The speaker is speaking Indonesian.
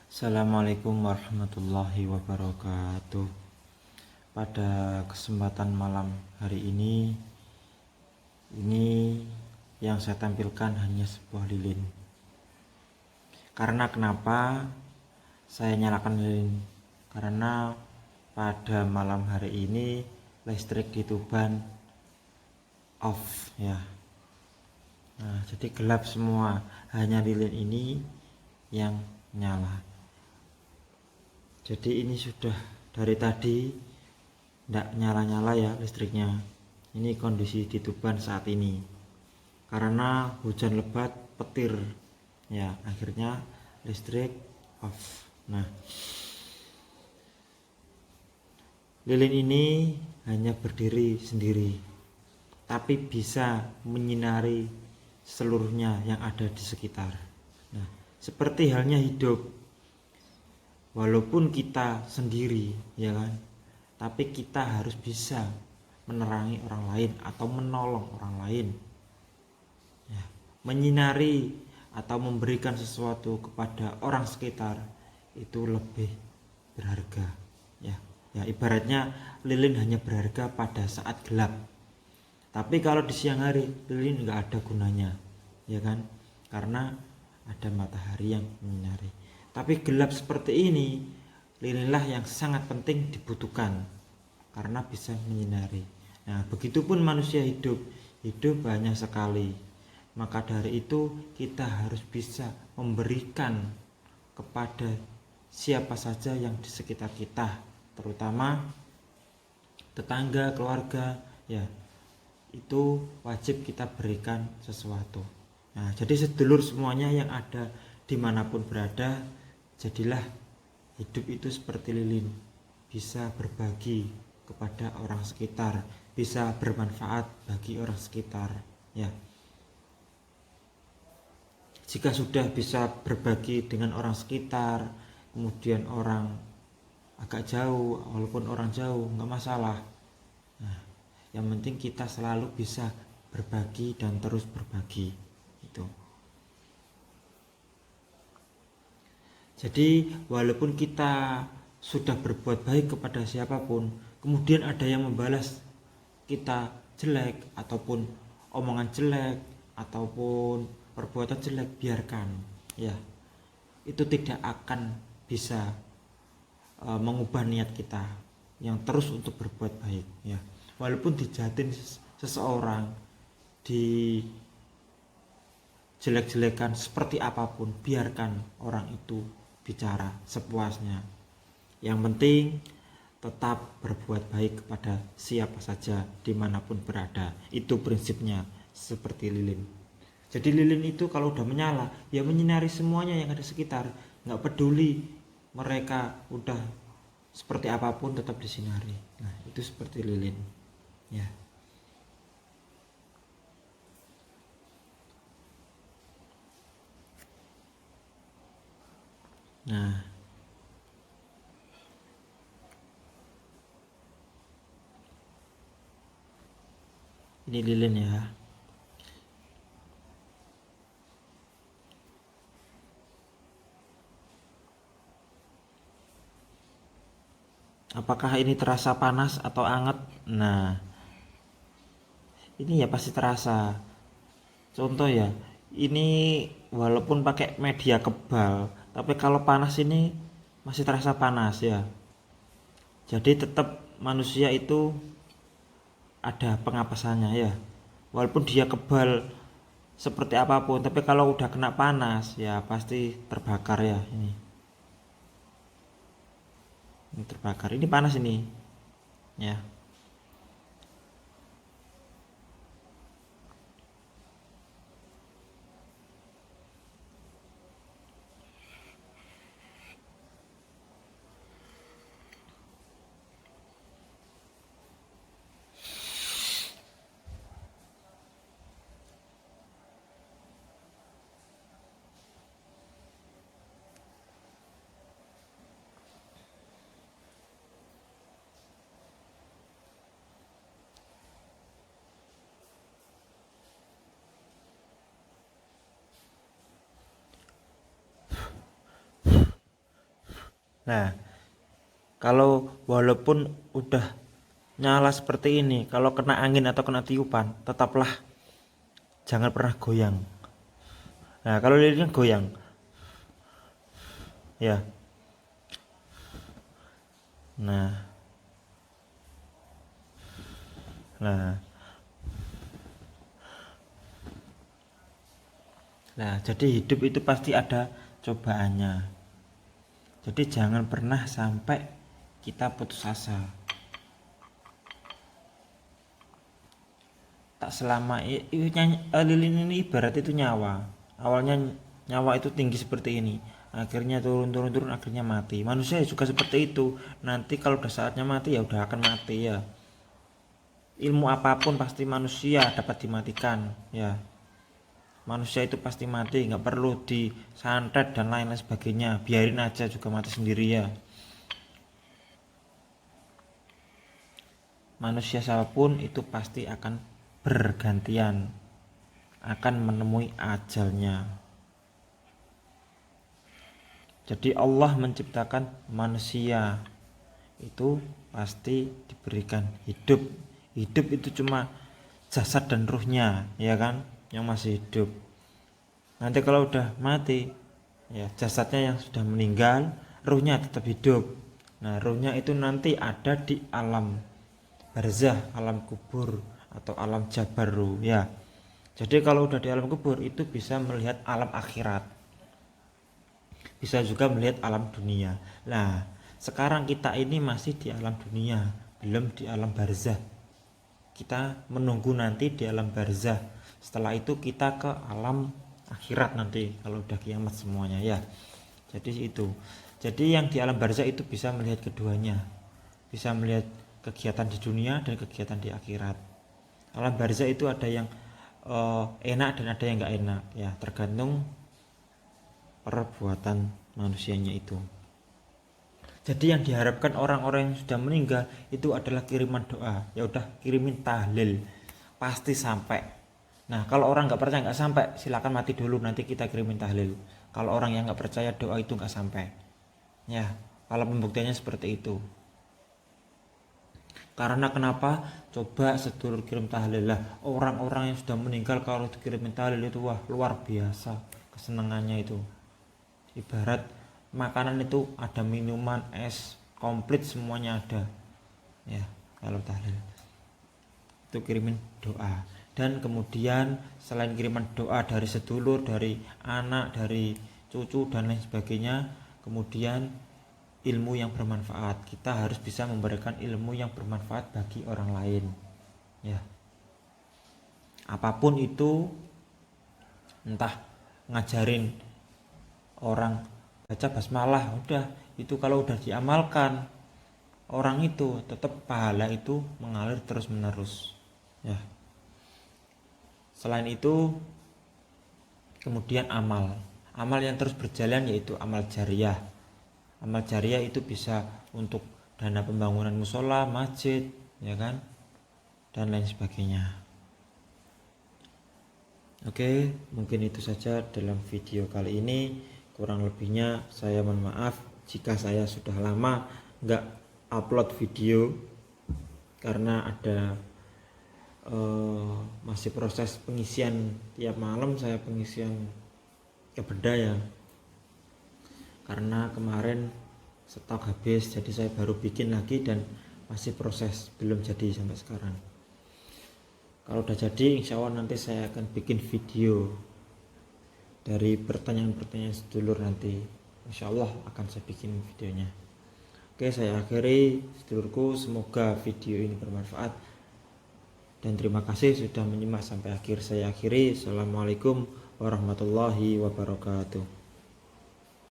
Assalamualaikum warahmatullahi wabarakatuh. Pada kesempatan malam hari ini yang saya tampilkan hanya sebuah lilin. Karena kenapa saya nyalakan lilin? Karena pada malam hari ini listrik di Tuban off ya. Nah, jadi gelap semua, hanya lilin ini yang nyala. Jadi ini sudah dari tadi tidak nyala-nyala ya listriknya. Ini kondisi di Tuban saat ini karena hujan lebat petir ya, akhirnya listrik off. Nah, lilin ini hanya berdiri sendiri tapi bisa menyinari seluruhnya yang ada di sekitar. Nah, seperti halnya hidup, walaupun kita sendiri ya kan, tapi kita harus bisa menerangi orang lain atau menolong orang lain ya, menyinari atau memberikan sesuatu kepada orang sekitar itu lebih berharga ya. Ya, ibaratnya lilin hanya berharga pada saat gelap, tapi kalau di siang hari lilin nggak ada gunanya ya kan, karena ada matahari yang menyinari. Tapi gelap seperti ini, lilinlah yang sangat penting dibutuhkan karena bisa menyinari. Nah, begitupun manusia hidup banyak sekali. Maka dari itu kita harus bisa memberikan kepada siapa saja yang di sekitar kita, terutama tetangga, keluarga ya. Itu wajib kita berikan sesuatu. Nah, jadi sedulur semuanya yang ada dimanapun berada, jadilah hidup itu seperti lilin, bisa berbagi kepada orang sekitar, bisa bermanfaat bagi orang sekitar ya. Jika sudah bisa berbagi dengan orang sekitar, kemudian orang agak jauh, walaupun orang jauh nggak masalah. Nah, yang penting kita selalu bisa berbagi dan terus berbagi itu. Jadi walaupun kita sudah berbuat baik kepada siapapun, kemudian ada yang membalas kita jelek ataupun omongan jelek ataupun perbuatan jelek, biarkan ya. Itu tidak akan bisa mengubah niat kita yang terus untuk berbuat baik ya. Walaupun dijahatin seseorang, dijelek-jelekan seperti apapun, biarkan orang itu bicara sepuasnya. Yang penting tetap berbuat baik kepada siapa saja dimanapun berada. Itu prinsipnya seperti lilin. Jadi lilin itu kalau udah menyala ya menyinari semuanya yang ada sekitar, nggak peduli mereka udah seperti apapun tetap disinari. Nah, itu seperti lilin ya. Nah, ini lilin ya. Apakah ini terasa panas atau anget? Nah, ini ya pasti terasa. Contoh ya, ini walaupun pakai media kebal, tapi kalau panas ini masih terasa panas ya. Jadi tetap manusia itu ada pengapesannya ya. Walaupun dia kebal seperti apapun, tapi kalau udah kena panas ya pasti terbakar ya ini. Ini terbakar. Ini panas ini. Ya. Nah, kalau walaupun udah nyala seperti ini, kalau kena angin atau kena tiupan, tetaplah jangan pernah goyang. Nah, kalau lilinnya goyang, ya. Nah, nah, nah. Jadi hidup itu pasti ada cobaannya. Jadi jangan pernah sampai kita putus asa. Tak selama lilin ini ibarat itu nyawa. Awalnya nyawa itu tinggi seperti ini, akhirnya turun, akhirnya mati. Manusia juga seperti itu. Nanti kalau udah saatnya mati ya udah akan mati ya. Ilmu apapun pasti manusia dapat dimatikan ya. Manusia itu pasti mati, nggak perlu disantet dan lain-lain sebagainya. Biarin aja juga mati sendiri ya. Manusia siapapun itu pasti akan bergantian, akan menemui ajalnya. Jadi Allah menciptakan manusia itu pasti diberikan hidup. Hidup itu cuma jasad dan ruhnya, ya kan, yang masih hidup. Nanti kalau udah mati, ya jasadnya yang sudah meninggal, ruhnya tetap hidup. Nah, ruhnya itu nanti ada di alam barzah, alam kubur atau alam jabaru ya. Jadi kalau udah di alam kubur itu bisa melihat alam akhirat, bisa juga melihat alam dunia. Nah, sekarang kita ini masih di alam dunia, belum di alam barzah. Kita menunggu nanti di alam barzah. Setelah itu kita ke alam akhirat nanti kalau udah kiamat semuanya ya. Jadi itu. Jadi yang di alam barzah itu bisa melihat keduanya. Bisa melihat kegiatan di dunia dan kegiatan di akhirat. Alam barzah itu ada yang enak dan ada yang nggak enak ya, tergantung perbuatan manusianya itu. Jadi yang diharapkan orang-orang yang sudah meninggal itu adalah kiriman doa. Ya udah, kirimin tahlil, pasti sampai. Nah, kalau orang nggak percaya nggak sampai, silakan mati dulu, nanti kita kirimin tahlil. Kalau orang yang nggak percaya doa itu nggak sampai. Ya, kalau pembuktiannya seperti itu. Karena kenapa? Coba sedulur kirim tahlil lah. Orang-orang yang sudah meninggal kalau dikirimin tahlil itu wah luar biasa kesenangannya itu. Ibarat makanan itu ada, minuman, es, komplit semuanya ada. Ya, kalau tahlil itu kirimin doa. Dan kemudian selain kiriman doa dari sedulur, dari anak, dari cucu dan lain sebagainya, kemudian ilmu yang bermanfaat. Kita harus bisa memberikan ilmu yang bermanfaat bagi orang lain. Ya. Apapun itu, entah ngajarin orang baca basmalah, udah itu kalau udah diamalkan orang itu tetap pahala itu mengalir terus menerus ya. Selain itu kemudian amal yang terus berjalan yaitu amal jariah. Amal jariah itu bisa untuk dana pembangunan musola, masjid ya kan, dan lain sebagainya. Oke, mungkin itu saja dalam video kali ini. Kurang lebihnya saya mohon maaf jika saya sudah lama nggak upload video karena ada masih proses pengisian. Tiap malam saya pengisian ke benda ya, karena kemarin stok habis, jadi saya baru bikin lagi dan masih proses, belum jadi sampai sekarang. Kalau udah jadi insya Allah nanti saya akan bikin video dari pertanyaan-pertanyaan sedulur, nanti insya Allah akan saya bikin videonya. Oke, saya akhiri sedulurku, semoga video ini bermanfaat dan terima kasih sudah menyimak sampai akhir. Saya akhiri, assalamualaikum warahmatullahi wabarakatuh.